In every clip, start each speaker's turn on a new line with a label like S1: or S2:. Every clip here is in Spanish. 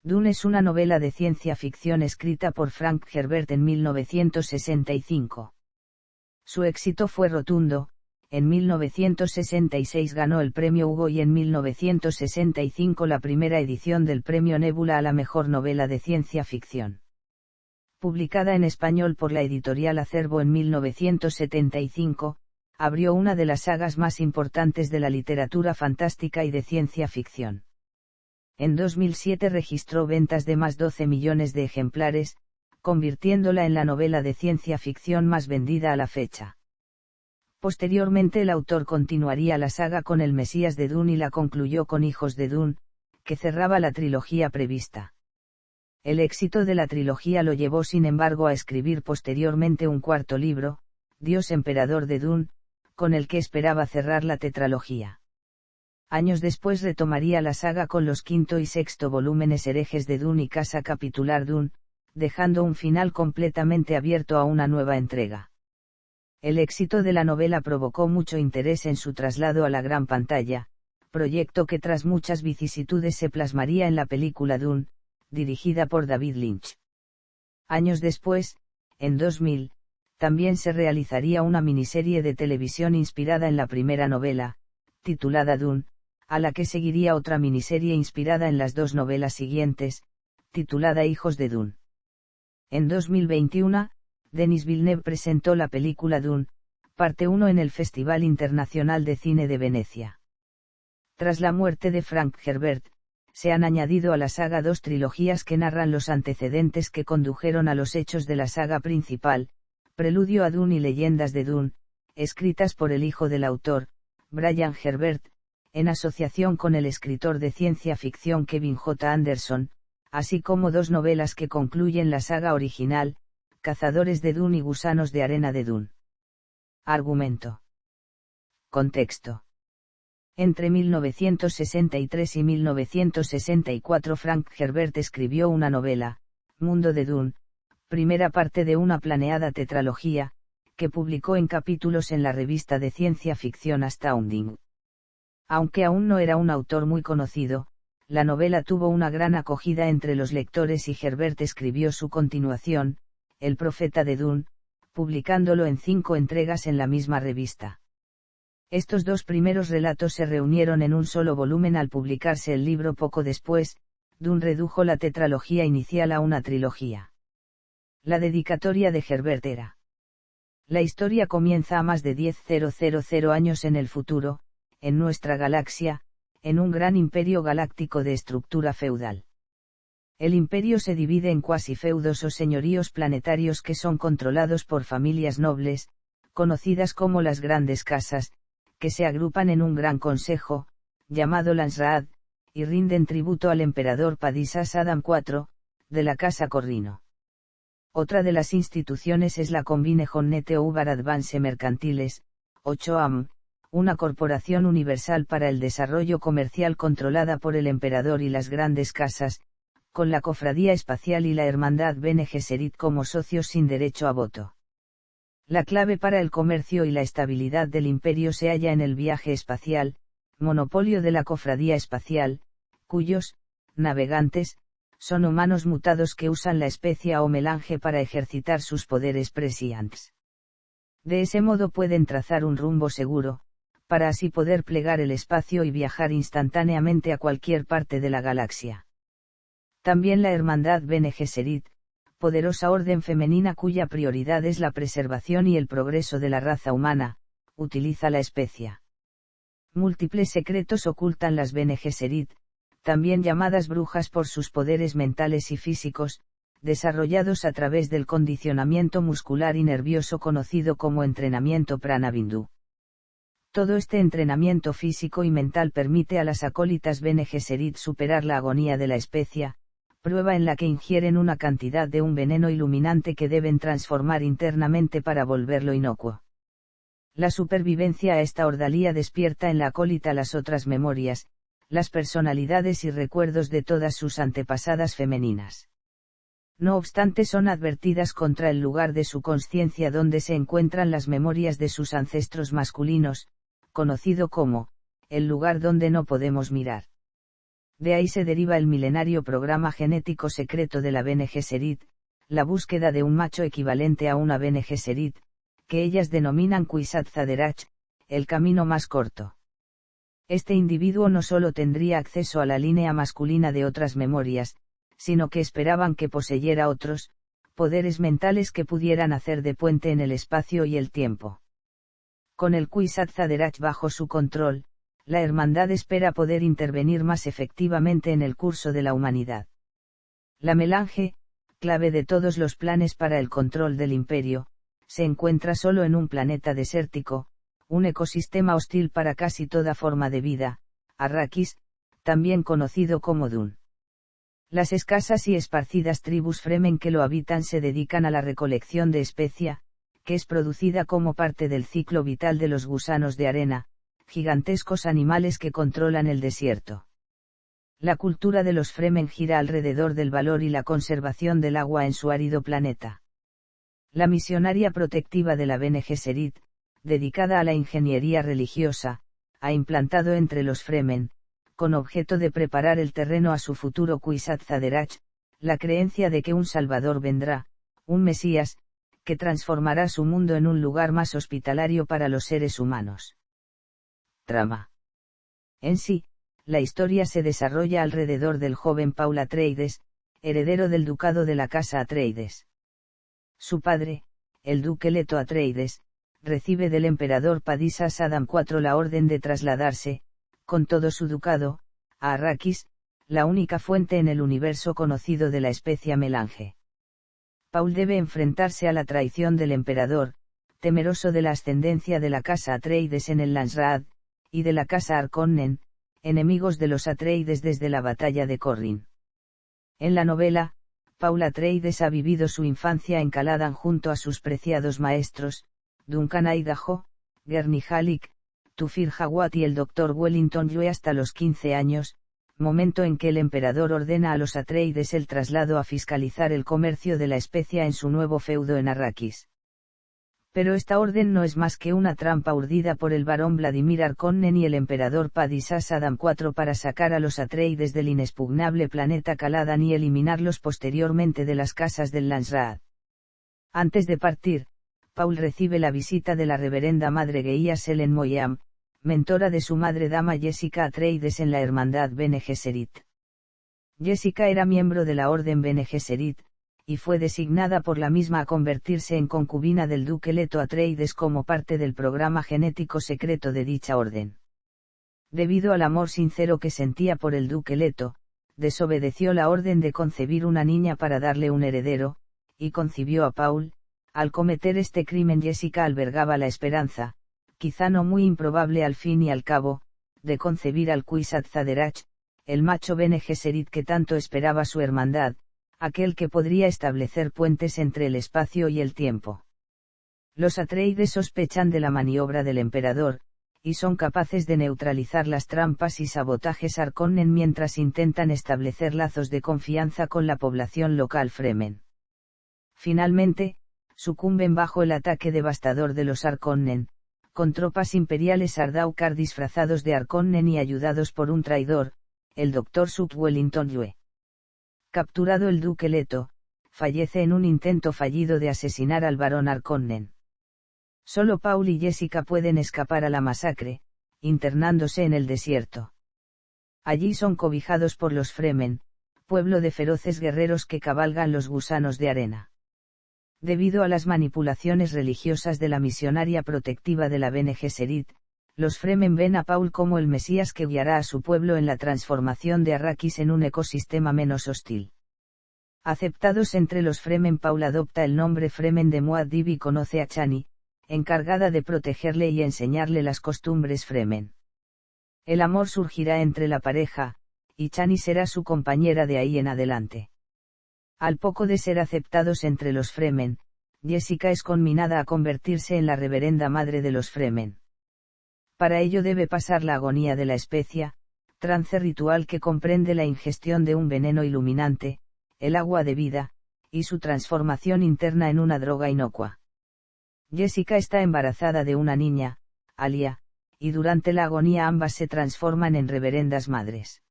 S1: Dune es una novela de ciencia ficción escrita por Frank Herbert en 1965. Su éxito fue rotundo. En 1966 ganó el premio Hugo y en 1965 la primera edición del premio Nebula a la mejor novela de ciencia ficción. Publicada en español por la editorial Acervo en 1975, abrió una de las sagas más importantes de la literatura fantástica y de ciencia ficción. En 2007 registró ventas de más 12 millones de ejemplares, convirtiéndola en la novela de ciencia ficción más vendida a la fecha. Posteriormente el autor continuaría la saga con El Mesías de Dune y la concluyó con Hijos de Dune, que cerraba la trilogía prevista. El éxito de la trilogía lo llevó sin embargo a escribir posteriormente un cuarto libro, Dios Emperador de Dune, con el que esperaba cerrar la tetralogía. Años después retomaría la saga con los quinto y sexto volúmenes Herejes de Dune y Casa Capitular Dune, dejando un final completamente abierto a una nueva entrega. El éxito de la novela provocó mucho interés en su traslado a la gran pantalla, proyecto que tras muchas vicisitudes se plasmaría en la película Dune, dirigida por David Lynch. Años después, en 2000, también se realizaría una miniserie de televisión inspirada en la primera novela, titulada Dune, a la que seguiría otra miniserie inspirada en las dos novelas siguientes, titulada Hijos de Dune. En 2021, Denis Villeneuve presentó la película Dune, parte 1 en el Festival Internacional de Cine de Venecia. Tras la muerte de Frank Herbert, se han añadido a la saga dos trilogías que narran los antecedentes que condujeron a los hechos de la saga principal, Preludio a Dune y Leyendas de Dune, escritas por el hijo del autor, Brian Herbert, en asociación con el escritor de ciencia ficción Kevin J. Anderson, así como dos novelas que concluyen la saga original, Cazadores de Dune y Gusanos de Arena de Dune. Argumento. Contexto. Entre 1963 y 1964 Frank Herbert escribió una novela, Mundo de Dune, primera parte de una planeada tetralogía, que publicó en capítulos en la revista de ciencia ficción Astounding. Aunque aún no era un autor muy conocido, la novela tuvo una gran acogida entre los lectores y Herbert escribió su continuación, El Profeta de Dune, publicándolo en 5 entregas en la misma revista. Estos dos primeros relatos se reunieron en un solo volumen al publicarse el libro poco después. Dune redujo la tetralogía inicial a una trilogía. La dedicatoria de Herbert era: la historia comienza a más de 10.000 años en el futuro, en nuestra galaxia, en un gran imperio galáctico de estructura feudal. El imperio se divide en cuasifeudos o señoríos planetarios que son controlados por familias nobles, conocidas como las grandes casas, que se agrupan en un gran consejo, llamado Landsraad, y rinden tributo al emperador Padishas Adam IV, de la casa Corrino. Otra de las instituciones es la Combine Honnête Ubar Advance Mercantiles, o CHOAM, una corporación universal para el desarrollo comercial controlada por el emperador y las grandes casas, con la Cofradía Espacial y la Hermandad Bene Gesserit como socios sin derecho a voto. La clave para el comercio y la estabilidad del imperio se halla en el viaje espacial, monopolio de la Cofradía Espacial, cuyos navegantes son humanos mutados que usan la especia o melange para ejercitar sus poderes prescientes. De ese modo pueden trazar un rumbo seguro, para así poder plegar el espacio y viajar instantáneamente a cualquier parte de la galaxia. También la Hermandad Bene Gesserit, poderosa orden femenina cuya prioridad es la preservación y el progreso de la raza humana, utiliza la especia. Múltiples secretos ocultan las Bene Gesserit, también llamadas brujas por sus poderes mentales y físicos, desarrollados a través del condicionamiento muscular y nervioso conocido como entrenamiento Prana Bindu. Todo este entrenamiento físico y mental permite a las acólitas Bene Gesserit superar la agonía de la especia, prueba en la que ingieren una cantidad de un veneno iluminante que deben transformar internamente para volverlo inocuo. La supervivencia a esta ordalía despierta en la acólita las otras memorias, las personalidades y recuerdos de todas sus antepasadas femeninas. No obstante son advertidas contra el lugar de su consciencia donde se encuentran las memorias de sus ancestros masculinos, conocido como, el lugar donde no podemos mirar. De ahí se deriva el milenario programa genético secreto de la Bene Gesserit, la búsqueda de un macho equivalente a una Bene Gesserit, que ellas denominan Kwisatz Haderach, el camino más corto. Este individuo no solo tendría acceso a la línea masculina de otras memorias, sino que esperaban que poseyera otros poderes mentales que pudieran hacer de puente en el espacio y el tiempo. Con el Kwisatz Haderach bajo su control, la hermandad espera poder intervenir más efectivamente en el curso de la humanidad. La melange, clave de todos los planes para el control del imperio, se encuentra solo en un planeta desértico, un ecosistema hostil para casi toda forma de vida, Arrakis, también conocido como Dune. Las escasas y esparcidas tribus Fremen que lo habitan se dedican a la recolección de especia, que es producida como parte del ciclo vital de los gusanos de arena, gigantescos animales que controlan el desierto. La cultura de los Fremen gira alrededor del valor y la conservación del agua en su árido planeta. La misionaria protectiva de la Bene Gesserit, dedicada a la ingeniería religiosa, ha implantado entre los Fremen, con objeto de preparar el terreno a su futuro Kwisatz Haderach, la creencia de que un Salvador vendrá, un Mesías, que transformará su mundo en un lugar más hospitalario para los seres humanos. Trama. En sí, la historia se desarrolla alrededor del joven Paul Atreides, heredero del ducado de la casa Atreides. Su padre, el duque Leto Atreides, recibe del emperador Padishas Adam IV la orden de trasladarse, con todo su ducado, a Arrakis, la única fuente en el universo conocido de la especia melange. Paul debe enfrentarse a la traición del emperador, temeroso de la ascendencia de la casa Atreides en el Landsraad, y de la casa Harkonnen, enemigos de los Atreides desde la batalla de Corrin. En la novela, Paul Atreides ha vivido su infancia en Caladan junto a sus preciados maestros, Duncan Idaho, Gurney Halleck, Thufir Hawat y el Dr. Wellington Yue hasta los 15 años, momento en que el emperador ordena a los Atreides el traslado a fiscalizar el comercio de la especia en su nuevo feudo en Arrakis. Pero esta orden no es más que una trampa urdida por el barón Vladimir Harkonnen y el emperador Padishas Adam IV para sacar a los Atreides del inexpugnable planeta Caladan y eliminarlos posteriormente de las casas del Landsraad. Antes de partir, Paul recibe la visita de la reverenda madre Geia Selen Moyam, mentora de su madre dama Jessica Atreides en la hermandad Bene Gesserit. Jessica era miembro de la orden Bene Gesserit, y fue designada por la misma a convertirse en concubina del duque Leto Atreides como parte del programa genético secreto de dicha orden. Debido al amor sincero que sentía por el duque Leto, desobedeció la orden de concebir una niña para darle un heredero, y concibió a Paul. Al cometer este crimen Jessica albergaba la esperanza, quizá no muy improbable al fin y al cabo, de concebir al Kwisatz Haderach, el macho Bene Gesserit que tanto esperaba su hermandad, aquel que podría establecer puentes entre el espacio y el tiempo. Los Atreides sospechan de la maniobra del emperador, y son capaces de neutralizar las trampas y sabotajes Harkonnen mientras intentan establecer lazos de confianza con la población local Fremen. Finalmente, sucumben bajo el ataque devastador de los Harkonnen, con tropas imperiales Ardaukar disfrazados de Harkonnen y ayudados por un traidor, el Dr. Suk Wellington Yue. Capturado el duque Leto, fallece en un intento fallido de asesinar al barón Harkonnen. Solo Paul y Jessica pueden escapar a la masacre, internándose en el desierto. Allí son cobijados por los Fremen, pueblo de feroces guerreros que cabalgan los gusanos de arena. Debido a las manipulaciones religiosas de la misionaria protectiva de la Bene Gesserit, los Fremen ven a Paul como el Mesías que guiará a su pueblo en la transformación de Arrakis en un ecosistema menos hostil. Aceptados entre los Fremen, Paul adopta el nombre Fremen de Muad'Dib y conoce a Chani, encargada de protegerle y enseñarle las costumbres Fremen. El amor surgirá entre la pareja, y Chani será su compañera de ahí en adelante. Al poco de ser aceptados entre los Fremen, Jessica es conminada a convertirse en la reverenda madre de los Fremen. Para ello debe pasar la agonía de la especia, trance ritual que comprende la ingestión de un veneno iluminante, el agua de vida, y su transformación interna en una droga inocua. Jessica está embarazada de una niña, Alia, y durante la agonía ambas se transforman en reverendas madres.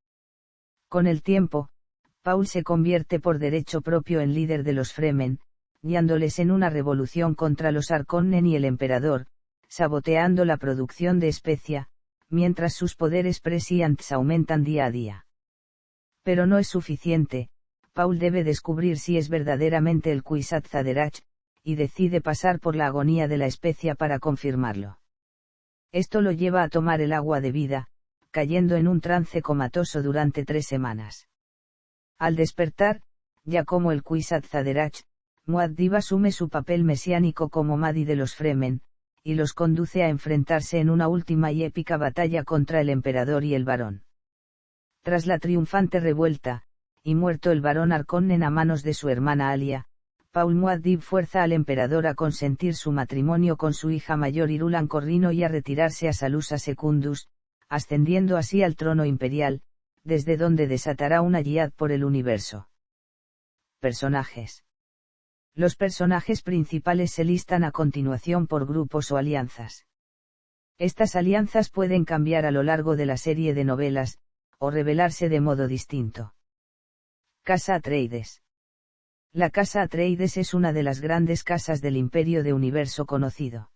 S1: Con el tiempo, Paul se convierte por derecho propio en líder de los Fremen, guiándoles en una revolución contra los Harkonnen y el emperador, saboteando la producción de especia, mientras sus poderes prescientes aumentan día a día. Pero no es suficiente, Paul debe descubrir si es verdaderamente el Kwisatz Haderach, y decide pasar por la agonía de la especia para confirmarlo. Esto lo lleva a tomar el agua de vida, cayendo en un trance comatoso durante 3 semanas. Al despertar, ya como el Kwisatz Haderach, Muad'Dib asume su papel mesiánico como Mahdi de los Fremen, y los conduce a enfrentarse en una última y épica batalla contra el emperador y el barón. Tras la triunfante revuelta, y muerto el barón Harkonnen a manos de su hermana Alia, Paul Muad'Dib fuerza al emperador a consentir su matrimonio con su hija mayor Irulan Corrino y a retirarse a Salusa Secundus, ascendiendo así al trono imperial, desde donde desatará una yihad por el universo. Personajes. Los personajes principales se listan a continuación por grupos o alianzas. Estas alianzas pueden cambiar a lo largo de la serie de novelas, o revelarse de modo distinto. Casa Atreides. La Casa Atreides es una de las grandes casas del Imperio de Universo conocido.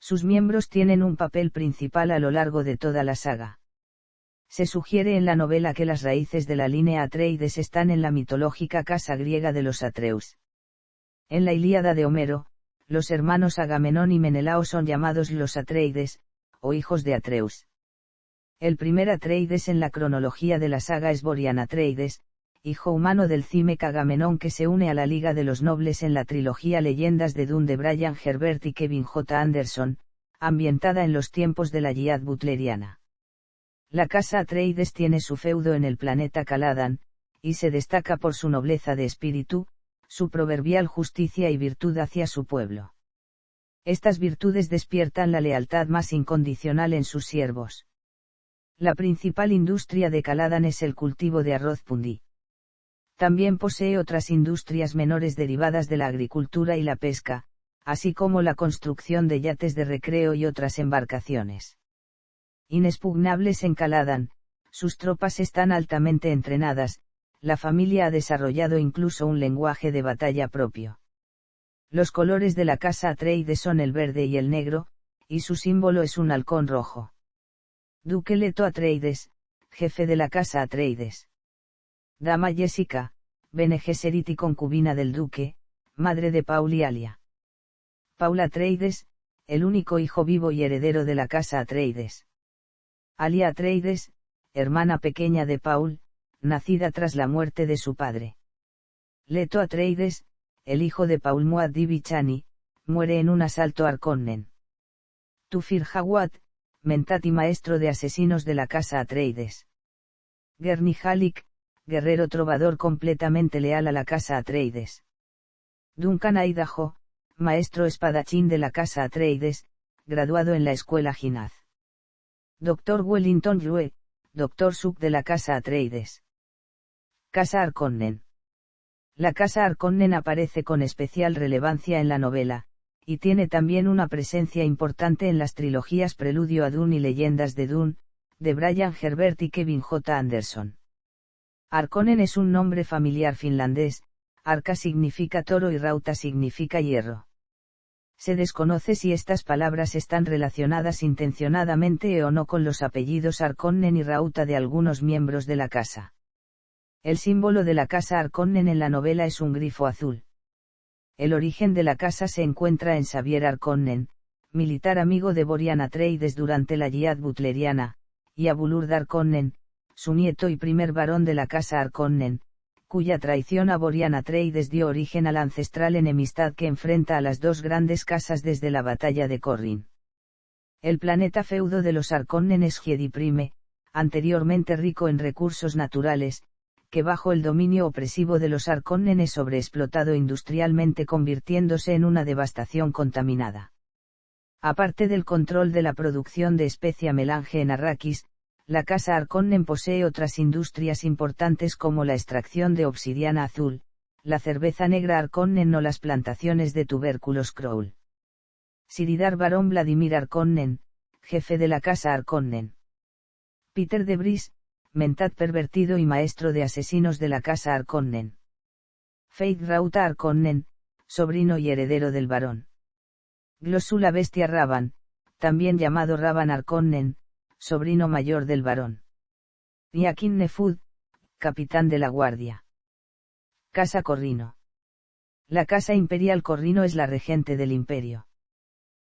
S1: Sus miembros tienen un papel principal a lo largo de toda la saga. Se sugiere en la novela que las raíces de la línea Atreides están en la mitológica casa griega de los Atreus. En la Ilíada de Homero, los hermanos Agamenón y Menelao son llamados los Atreides, o hijos de Atreus. El primer Atreides en la cronología de la saga es Borian Atreides, hijo humano del Címec Agamenón que se une a la Liga de los Nobles en la trilogía Leyendas de Dune de Brian Herbert y Kevin J. Anderson, ambientada en los tiempos de la Yihad butleriana. La casa Atreides tiene su feudo en el planeta Caladan, y se destaca por su nobleza de espíritu, su proverbial justicia y virtud hacia su pueblo. Estas virtudes despiertan la lealtad más incondicional en sus siervos. La principal industria de Caladan es el cultivo de arroz pundí. También posee otras industrias menores derivadas de la agricultura y la pesca, así como la construcción de yates de recreo y otras embarcaciones. Inexpugnables en Caladan, sus tropas están altamente entrenadas, la familia ha desarrollado incluso un lenguaje de batalla propio. Los colores de la casa Atreides son el verde y el negro, y su símbolo es un halcón rojo. Duque Leto Atreides, jefe de la casa Atreides. Dama Jessica, Bene Gesserit y concubina del duque, madre de Paul y Alia. Paul Atreides, el único hijo vivo y heredero de la casa Atreides. Alia Atreides, hermana pequeña de Paul, nacida tras la muerte de su padre. Leto Atreides, el hijo de Paul Muad'Dib y Chani, muere en un asalto Harkonnen. Tufir Hawat, Mentati maestro de asesinos de la casa Atreides. Gurney Halleck, guerrero trovador completamente leal a la casa Atreides. Duncan Idaho, maestro espadachín de la casa Atreides, graduado en la escuela Ginaz. Dr. Wellington Yue, Dr. Suk de la casa Atreides. Casa Harkonnen. La casa Harkonnen aparece con especial relevancia en la novela, y tiene también una presencia importante en las trilogías Preludio a Dune y Leyendas de Dune, de Brian Herbert y Kevin J. Anderson. Harkonnen es un nombre familiar finlandés, Arka significa toro y Rauta significa hierro. Se desconoce si estas palabras están relacionadas intencionadamente o no con los apellidos Harkonnen y Rauta de algunos miembros de la casa. El símbolo de la casa Harkonnen en la novela es un grifo azul. El origen de la casa se encuentra en Xavier Harkonnen, militar amigo de Borian Atreides durante la Yihad butleriana, y Abulurd Harkonnen, su nieto y primer varón de la casa Harkonnen, cuya traición a Borian Atreides dio origen a la ancestral enemistad que enfrenta a las dos grandes casas desde la batalla de Corrin. El planeta feudo de los Harkonnen es Jedi Prime, anteriormente rico en recursos naturales, que bajo el dominio opresivo de los Harkonnen es sobreexplotado industrialmente convirtiéndose en una devastación contaminada. Aparte del control de la producción de especia melange en Arrakis, la casa Harkonnen posee otras industrias importantes como la extracción de obsidiana azul, la cerveza negra Harkonnen o las plantaciones de tubérculos Crowl. Siridar Barón Vladimir Harkonnen, jefe de la casa Harkonnen. Peter de Vries, mentad pervertido y maestro de asesinos de la casa Harkonnen. Feyd Rauta Harkonnen, sobrino y heredero del barón. Glossu la bestia Ravan, también llamado Ravan Harkonnen, sobrino mayor del barón. Yakin Nefud, capitán de la guardia. Casa Corrino. La Casa Imperial Corrino es la regente del imperio.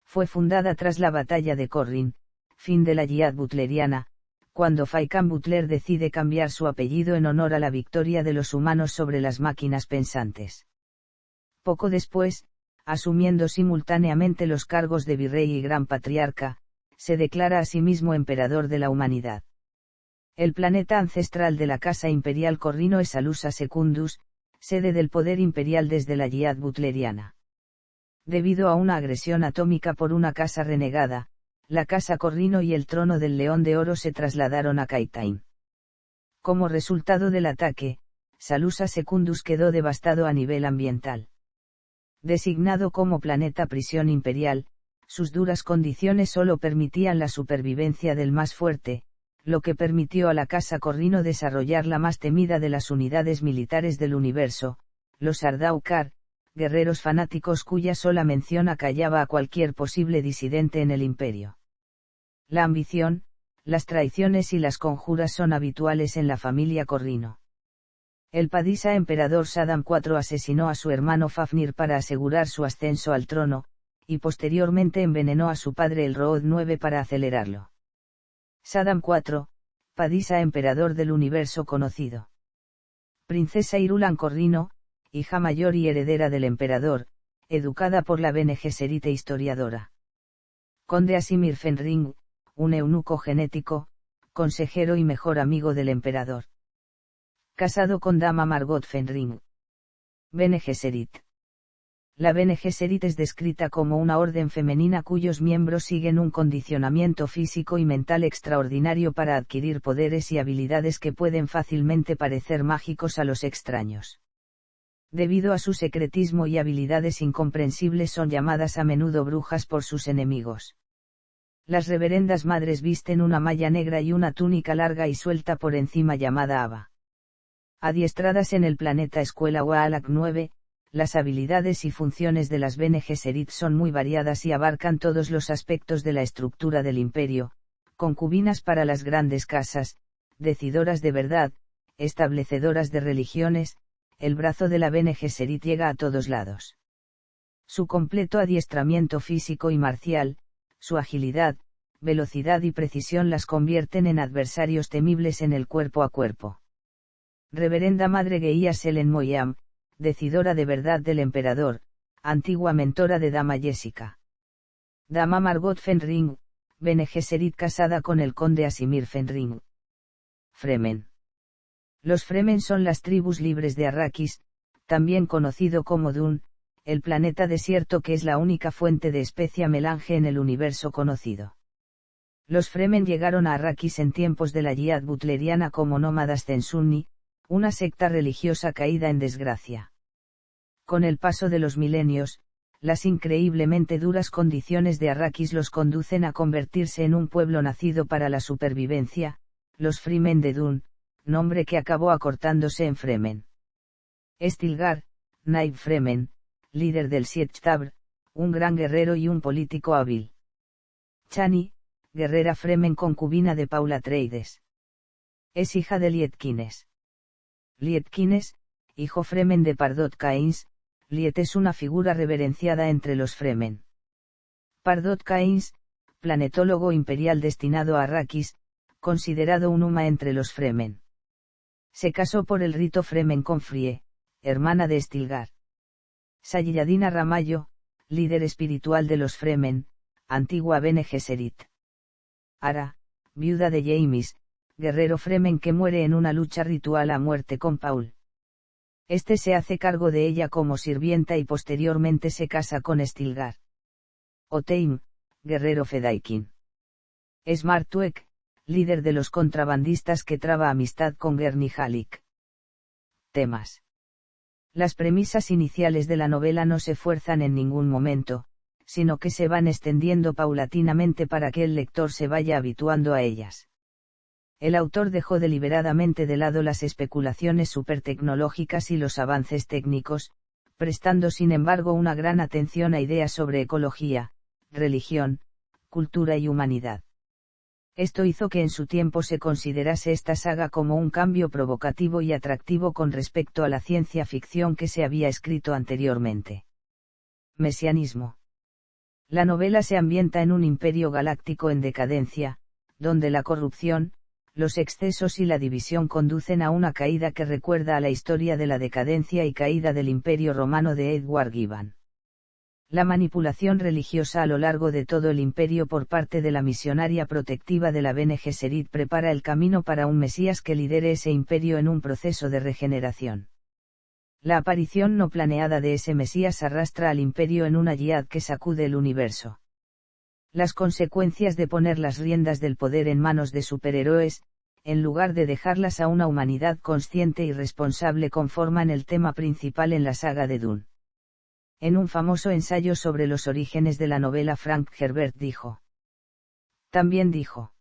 S1: Fue fundada tras la batalla de Corrin, fin de la Jihad butleriana, cuando Faikan Butler decide cambiar su apellido en honor a la victoria de los humanos sobre las máquinas pensantes. Poco después, asumiendo simultáneamente los cargos de virrey y gran patriarca, se declara a sí mismo emperador de la humanidad. El planeta ancestral de la Casa Imperial Corrino es Alusa Secundus, sede del poder imperial desde la Jihad butleriana. Debido a una agresión atómica por una casa renegada, la Casa Corrino y el trono del León de Oro se trasladaron a Kaitain. Como resultado del ataque, Salusa Secundus quedó devastado a nivel ambiental. Designado como planeta prisión imperial, sus duras condiciones solo permitían la supervivencia del más fuerte, lo que permitió a la Casa Corrino desarrollar la más temida de las unidades militares del universo, los Ardaukar, guerreros fanáticos cuya sola mención acallaba a cualquier posible disidente en el imperio. La ambición, las traiciones y las conjuras son habituales en la familia Corrino. El Padisa emperador Saddam IV asesinó a su hermano Fafnir para asegurar su ascenso al trono, y posteriormente envenenó a su padre el Rood IX para acelerarlo. Saddam IV, Padisa emperador del universo conocido. Princesa Irulan Corrino, hija mayor y heredera del emperador, educada por la Bene Gesserit e historiadora. Conde Asimir Fenring, un eunuco genético, consejero y mejor amigo del emperador. Casado con Dama Margot Fenring. Bene Gesserit. La Bene Gesserit es descrita como una orden femenina cuyos miembros siguen un condicionamiento físico y mental extraordinario para adquirir poderes y habilidades que pueden fácilmente parecer mágicos a los extraños. Debido a su secretismo y habilidades incomprensibles son llamadas a menudo brujas por sus enemigos. Las reverendas madres visten una malla negra y una túnica larga y suelta por encima llamada Aba. Adiestradas en el planeta Escuela Waalak 9, las habilidades y funciones de las Bene Gesserit son muy variadas y abarcan todos los aspectos de la estructura del imperio, concubinas para las grandes casas, decidoras de verdad, establecedoras de religiones. El brazo de la Bene Gesserit llega a todos lados. Su completo adiestramiento físico y marcial, su agilidad, velocidad y precisión las convierten en adversarios temibles en el cuerpo a cuerpo. Reverenda Madre Geia Selen Moyam, decidora de verdad del emperador, antigua mentora de Dama Jessica. Dama Margot Fenring, Bene Gesserit casada con el conde Asimir Fenring. Fremen. Los Fremen son las tribus libres de Arrakis, también conocido como Dune, el planeta desierto que es la única fuente de especia melange en el universo conocido. Los Fremen llegaron a Arrakis en tiempos de la Jihad butleriana como nómadas Zensunni, una secta religiosa caída en desgracia. Con el paso de los milenios, las increíblemente duras condiciones de Arrakis los conducen a convertirse en un pueblo nacido para la supervivencia, los Fremen de Dune, nombre que acabó acortándose en Fremen. Stilgar, Naib Fremen, líder del Siettabr, un gran guerrero y un político hábil. Chani, guerrera Fremen concubina de Paul Atreides. Es hija de Lietkines. Lietkines, hijo Fremen de Pardot Kynes. Liet es una figura reverenciada entre los Fremen. Pardot Kynes, planetólogo imperial destinado a Arrakis, considerado un Uma entre los Fremen. Se casó por el rito Fremen con Frie, hermana de Stilgar. Sayidina Ramallo, líder espiritual de los Fremen, antigua Bene Gesserit. Ara, viuda de Jaemis, guerrero Fremen que muere en una lucha ritual a muerte con Paul. Este se hace cargo de ella como sirvienta y posteriormente se casa con Stilgar. Otheim, guerrero Fedaykin. Smartuek, líder de los contrabandistas que traba amistad con Gurney Halleck. Temas. Las premisas iniciales de la novela no se fuerzan en ningún momento, sino que se van extendiendo paulatinamente para que el lector se vaya habituando a ellas. El autor dejó deliberadamente de lado las especulaciones supertecnológicas y los avances técnicos, prestando sin embargo una gran atención a ideas sobre ecología, religión, cultura y humanidad. Esto hizo que en su tiempo se considerase esta saga como un cambio provocativo y atractivo con respecto a la ciencia ficción que se había escrito anteriormente. Mesianismo. La novela se ambienta en un imperio galáctico en decadencia, donde la corrupción, los excesos y la división conducen a una caída que recuerda a la historia de la decadencia y caída del Imperio Romano de Edward Gibbon. La manipulación religiosa a lo largo de todo el imperio por parte de la misionaria protectiva de la Bene Gesserit prepara el camino para un Mesías que lidere ese imperio en un proceso de regeneración. La aparición no planeada de ese Mesías arrastra al imperio en una yihad que sacude el universo. Las consecuencias de poner las riendas del poder en manos de superhéroes, en lugar de dejarlas a una humanidad consciente y responsable, conforman el tema principal en la saga de Dune. En un famoso ensayo sobre los orígenes de la novela, Frank Herbert también dijo: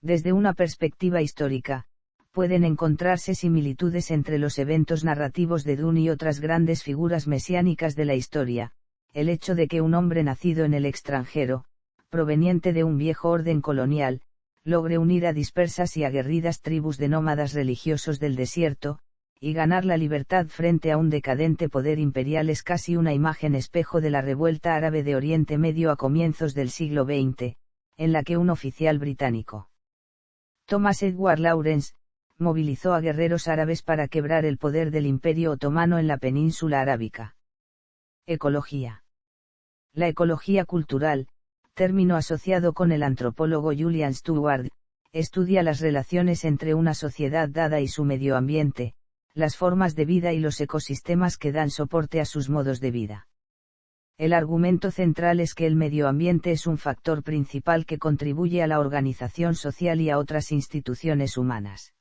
S1: desde una perspectiva histórica, pueden encontrarse similitudes entre los eventos narrativos de Dune y otras grandes figuras mesiánicas de la historia, el hecho de que un hombre nacido en el extranjero, proveniente de un viejo orden colonial, logre unir a dispersas y aguerridas tribus de nómadas religiosos del desierto, y ganar la libertad frente a un decadente poder imperial es casi una imagen espejo de la revuelta árabe de Oriente Medio a comienzos del siglo XX, en la que un oficial británico, Thomas Edward Lawrence, movilizó a guerreros árabes para quebrar el poder del Imperio Otomano en la península arábica. Ecología. La ecología cultural, término asociado con el antropólogo Julian Stewart, estudia las relaciones entre una sociedad dada y su medio ambiente, las formas de vida y los ecosistemas que dan soporte a sus modos de vida. El argumento central es que el medio ambiente es un factor principal que contribuye a la organización social y a otras instituciones humanas.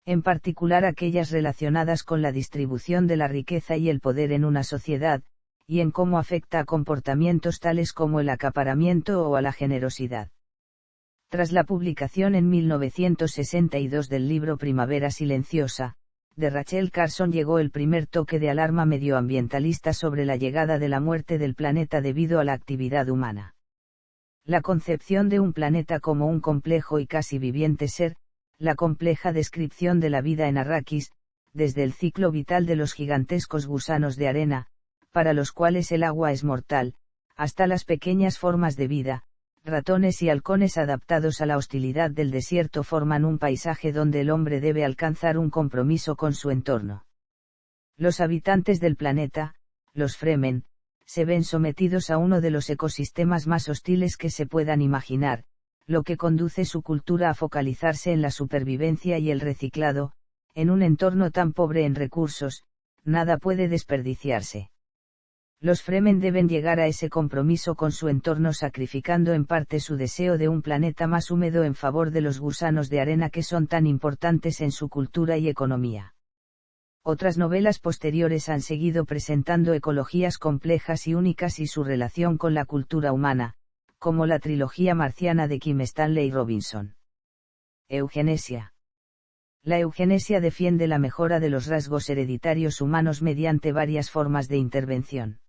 S1: En particular aquellas relacionadas con la distribución de la riqueza y el poder en una sociedad, y en cómo afecta a comportamientos tales como el acaparamiento o a la generosidad. Tras la publicación en 1962 del libro Primavera Silenciosa, de Rachel Carson, llegó el primer toque de alarma medioambientalista sobre la llegada de la muerte del planeta debido a la actividad humana. La concepción de un planeta como un complejo y casi viviente ser, la compleja descripción de la vida en Arrakis, desde el ciclo vital de los gigantescos gusanos de arena, para los cuales el agua es mortal, hasta las pequeñas formas de vida, ratones y halcones adaptados a la hostilidad del desierto, forman un paisaje donde el hombre debe alcanzar un compromiso con su entorno. Los habitantes del planeta, los Fremen, se ven sometidos a uno de los ecosistemas más hostiles que se puedan imaginar, lo que conduce su cultura a focalizarse en la supervivencia y el reciclado. En un entorno tan pobre en recursos, nada puede desperdiciarse. Los Fremen deben llegar a ese compromiso con su entorno, sacrificando en parte su deseo de un planeta más húmedo en favor de los gusanos de arena que son tan importantes en su cultura y economía. Otras novelas posteriores han seguido presentando ecologías complejas y únicas y su relación con la cultura humana, como la trilogía marciana de Kim Stanley Robinson. Eugenesia. La eugenesia defiende la mejora de los rasgos hereditarios humanos mediante varias formas de intervención.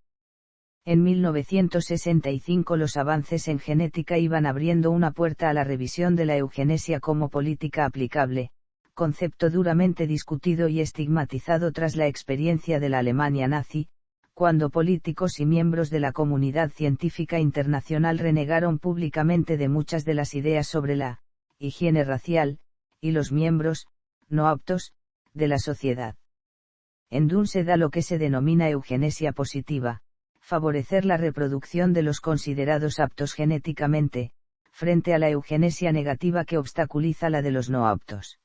S1: En 1965 los avances en genética iban abriendo una puerta a la revisión de la eugenesia como política aplicable, concepto duramente discutido y estigmatizado tras la experiencia de la Alemania nazi, cuando políticos y miembros de la comunidad científica internacional renegaron públicamente de muchas de las ideas sobre la higiene racial, y los miembros, no aptos, de la sociedad. En Dune se da lo que se denomina eugenesia positiva, favorecer la reproducción de los considerados aptos genéticamente, frente a la eugenesia negativa que obstaculiza la de los no aptos.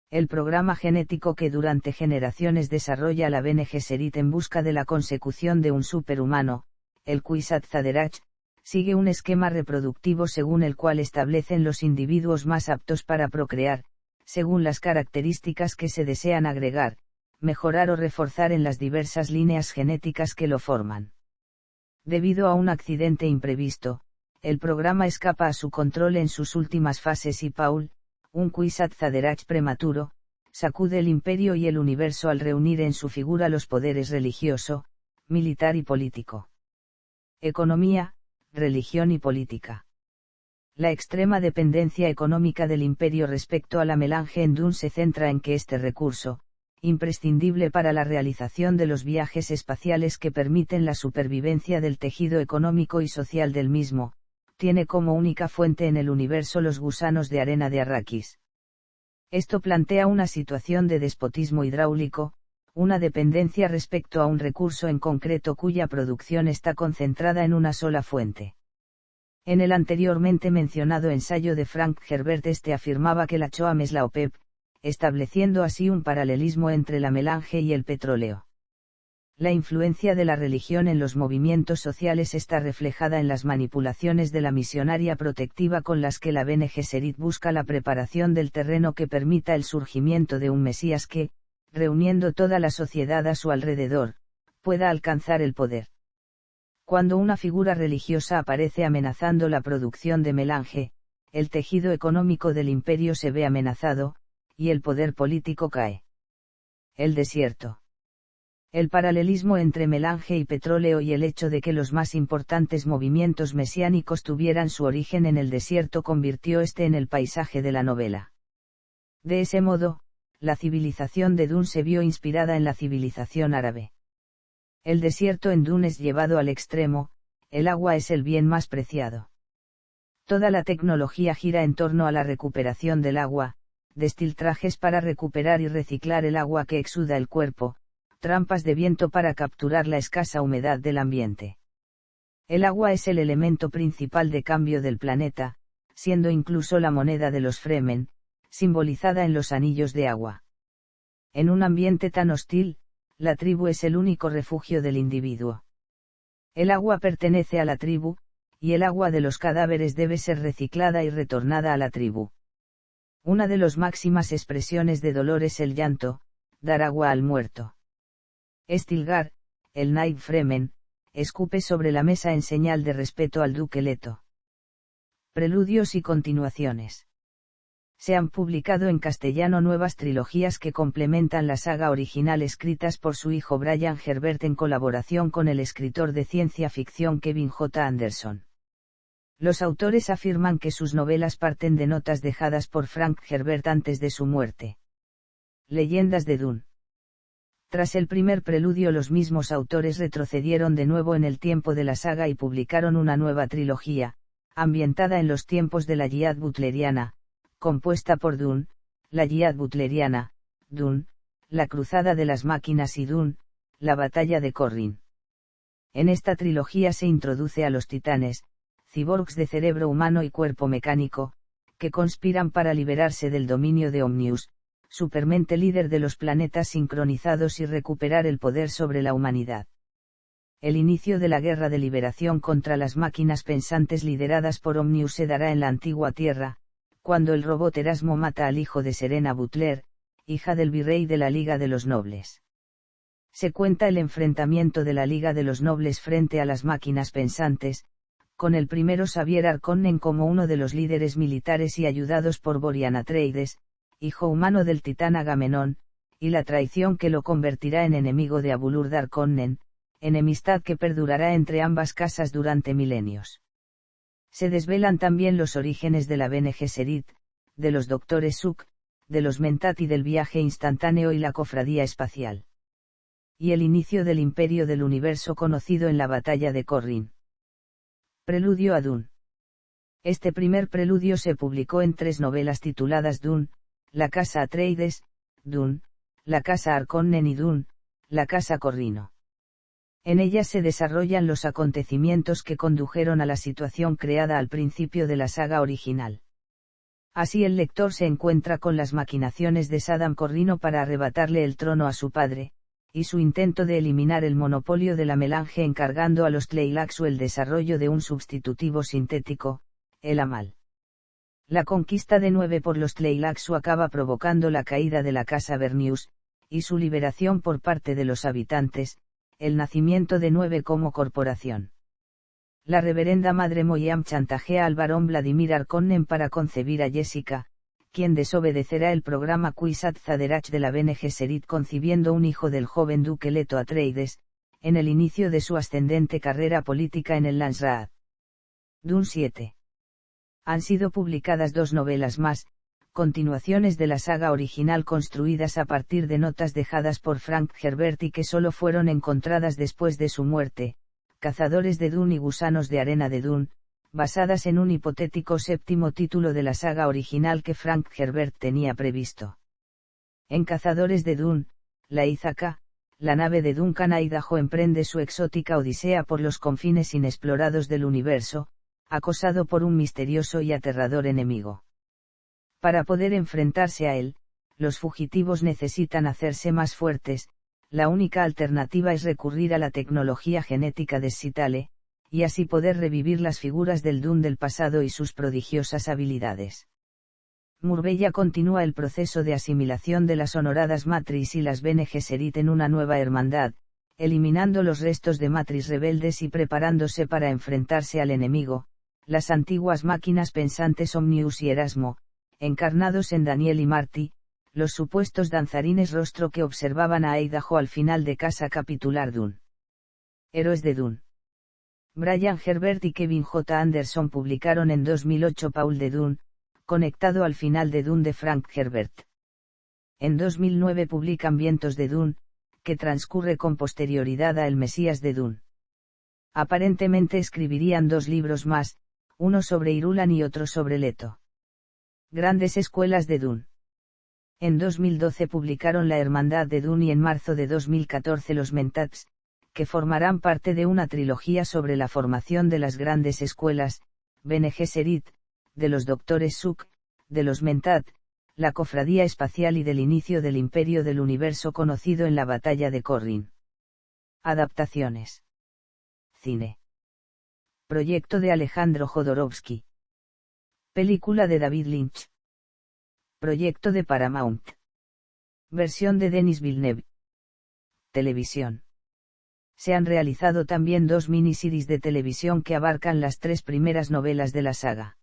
S1: El programa genético que durante generaciones desarrolla la Bene Gesserit en busca de la consecución de un superhumano, el Kwisatz Haderach, sigue un esquema reproductivo según el cual establecen los individuos más aptos para procrear, según las características que se desean agregar, mejorar o reforzar en las diversas líneas genéticas que lo forman. Debido a un accidente imprevisto, el programa escapa a su control en sus últimas fases y Paul, un Kwisatz prematuro, sacude el imperio y el universo al reunir en su figura los poderes religioso, militar y político. Economía, religión y política. La extrema dependencia económica del imperio respecto a la melange en Dune se centra en que este recurso, imprescindible para la realización de los viajes espaciales que permiten la supervivencia del tejido económico y social del mismo, tiene como única fuente en el universo los gusanos de arena de Arrakis. Esto plantea una situación de despotismo hidráulico, una dependencia respecto a un recurso en concreto cuya producción está concentrada en una sola fuente. En el anteriormente mencionado ensayo de Frank Herbert afirmaba que la Choam es la OPEP, estableciendo así un paralelismo entre la melange y el petróleo. La influencia de la religión en los movimientos sociales está reflejada en las manipulaciones de la misionaria protectiva con las que la Bene Gesserit busca la preparación del terreno que permita el surgimiento de un Mesías que, reuniendo toda la sociedad a su alrededor, pueda alcanzar el poder. Cuando una figura religiosa aparece amenazando la producción de melange, el tejido económico del imperio se ve amenazado, y el poder político cae. El desierto. El paralelismo entre melange y petróleo y el hecho de que los más importantes movimientos mesiánicos tuvieran su origen en el desierto convirtió en el paisaje de la novela. De ese modo, la civilización de Dune se vio inspirada en la civilización árabe. El desierto en Dune es llevado al extremo, el agua es el bien más preciado. Toda la tecnología gira en torno a la recuperación del agua, destiltrajes para recuperar y reciclar el agua que exuda el cuerpo, trampas de viento para capturar la escasa humedad del ambiente. El agua es el elemento principal de cambio del planeta, siendo incluso la moneda de los Fremen, simbolizada en los anillos de agua. En un ambiente tan hostil, la tribu es el único refugio del individuo. El agua pertenece a la tribu, y el agua de los cadáveres debe ser reciclada y retornada a la tribu. Una de las máximas expresiones de dolor es el llanto, dar agua al muerto. Stilgar, el Night Fremen, escupe sobre la mesa en señal de respeto al duque Leto. Preludios y continuaciones. Se han publicado en castellano nuevas trilogías que complementan la saga original escritas por su hijo Brian Herbert en colaboración con el escritor de ciencia ficción Kevin J. Anderson. Los autores afirman que sus novelas parten de notas dejadas por Frank Herbert antes de su muerte. Leyendas de Dune. Tras el primer preludio, los mismos autores retrocedieron de nuevo en el tiempo de la saga y publicaron una nueva trilogía, ambientada en los tiempos de la Jihad butleriana, compuesta por Dune, la Jihad butleriana, Dune, la Cruzada de las Máquinas y Dune, la Batalla de Corrin. En esta trilogía se introduce a los titanes, ciborgs de cerebro humano y cuerpo mecánico, que conspiran para liberarse del dominio de Omnius, supermente líder de los planetas sincronizados, y recuperar el poder sobre la humanidad. El inicio de la guerra de liberación contra las máquinas pensantes lideradas por Omnius se dará en la antigua Tierra, cuando el robot Erasmo mata al hijo de Serena Butler, hija del virrey de la Liga de los Nobles. Se cuenta el enfrentamiento de la Liga de los Nobles frente a las máquinas pensantes, con el primero Xavier Harkonnen como uno de los líderes militares y ayudados por Borian Atreides, hijo humano del titán Agamenón, y la traición que lo convertirá en enemigo de Abulurd Harkonnen, enemistad que perdurará entre ambas casas durante milenios. Se desvelan también los orígenes de la Bene Gesserit, de los Doctores Suk, de los Mentat y del viaje instantáneo y la cofradía espacial. Y el inicio del imperio del universo conocido en la batalla de Corrin. Preludio a Dune. Este primer preludio se publicó en 3 novelas tituladas Dune, la Casa Atreides, Dune, la Casa Harkonnen y Dune, la Casa Corrino. En ellas se desarrollan los acontecimientos que condujeron a la situación creada al principio de la saga original. Así el lector se encuentra con las maquinaciones de Saddam Corrino para arrebatarle el trono a su padre, y su intento de eliminar el monopolio de la melange encargando a los Tleilaxu el desarrollo de un sustitutivo sintético, el Amal. La conquista de 9 por los Tleilaxu acaba provocando la caída de la casa Vernius, y su liberación por parte de los habitantes, el nacimiento de 9 como corporación. La reverenda madre Moyam chantajea al barón Vladimir Harkonnen para concebir a Jessica, quien desobedecerá el programa Kwisatz Haderach de la Bene Gesserit concibiendo un hijo del joven duque Leto Atreides, en el inicio de su ascendente carrera política en el Landsraad. Dune 7. Han sido publicadas 2 novelas más, continuaciones de la saga original construidas a partir de notas dejadas por Frank Herbert y que solo fueron encontradas después de su muerte, Cazadores de Dune y Gusanos de Arena de Dune, basadas en un hipotético séptimo título de la saga original que Frank Herbert tenía previsto. En Cazadores de Dune, la Ítaca, la nave de Duncan Idaho emprende su exótica odisea por los confines inexplorados del universo, acosado por un misterioso y aterrador enemigo. Para poder enfrentarse a él, los fugitivos necesitan hacerse más fuertes, la única alternativa es recurrir a la tecnología genética de Scytale, y así poder revivir las figuras del Dune del pasado y sus prodigiosas habilidades. Murvella continúa el proceso de asimilación de las honoradas Matris y las Bene Gesserit en una nueva hermandad, eliminando los restos de Matris rebeldes y preparándose para enfrentarse al enemigo, las antiguas máquinas pensantes Omnius y Erasmo, encarnados en Daniel y Marty, los supuestos danzarines rostro que observaban a Idaho al final de Casa Capitular Dune. Héroes de Dune. Brian Herbert y Kevin J. Anderson publicaron en 2008 Paul de Dune, conectado al final de Dune de Frank Herbert. En 2009 publican Vientos de Dune, que transcurre con posterioridad a El Mesías de Dune. Aparentemente escribirían 2 libros más, uno sobre Irulan y otro sobre Leto. Grandes escuelas de Dune. En 2012 publicaron La Hermandad de Dune y en marzo de 2014 Los Mentats, que formarán parte de una trilogía sobre la formación de las grandes escuelas, Bene Gesserit, de los Doctores Suk, de los Mentat, la Cofradía Espacial y del inicio del Imperio del Universo conocido en la Batalla de Corrin. Adaptaciones. Cine. Proyecto de Alejandro Jodorowsky. Película de David Lynch. Proyecto de Paramount. Versión de Denis Villeneuve. Televisión. Se han realizado también 2 miniseries de televisión que abarcan las 3 primeras novelas de la saga.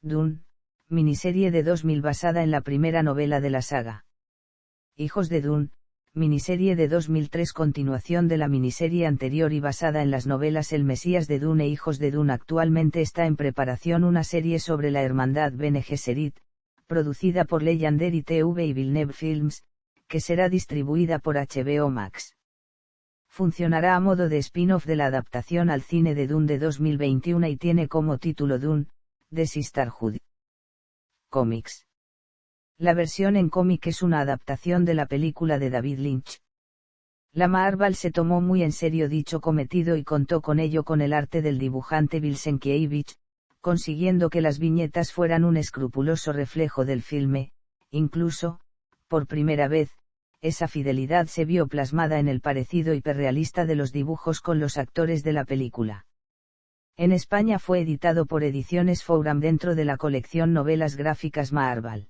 S1: Dune, miniserie de 2000 basada en la primera novela de la saga. Hijos de Dune, miniserie de 2003 continuación de la miniserie anterior y basada en las novelas El Mesías de Dune e Hijos de Dune. Actualmente está en preparación una serie sobre la hermandad Bene Gesserit, producida por Legendary TV y Villeneuve Films, que será distribuida por HBO Max. Funcionará a modo de spin-off de la adaptación al cine de Dune de 2021 y tiene como título Dune, The Sisterhood. Cómics. La versión en cómic es una adaptación de la película de David Lynch. La Marvel se tomó muy en serio dicho cometido y contó con ello con el arte del dibujante Bill Sienkiewicz, consiguiendo que las viñetas fueran un escrupuloso reflejo del filme, incluso, por primera vez, esa fidelidad se vio plasmada en el parecido hiperrealista de los dibujos con los actores de la película. En España fue editado por Ediciones Forum dentro de la colección Novelas Gráficas Marvel.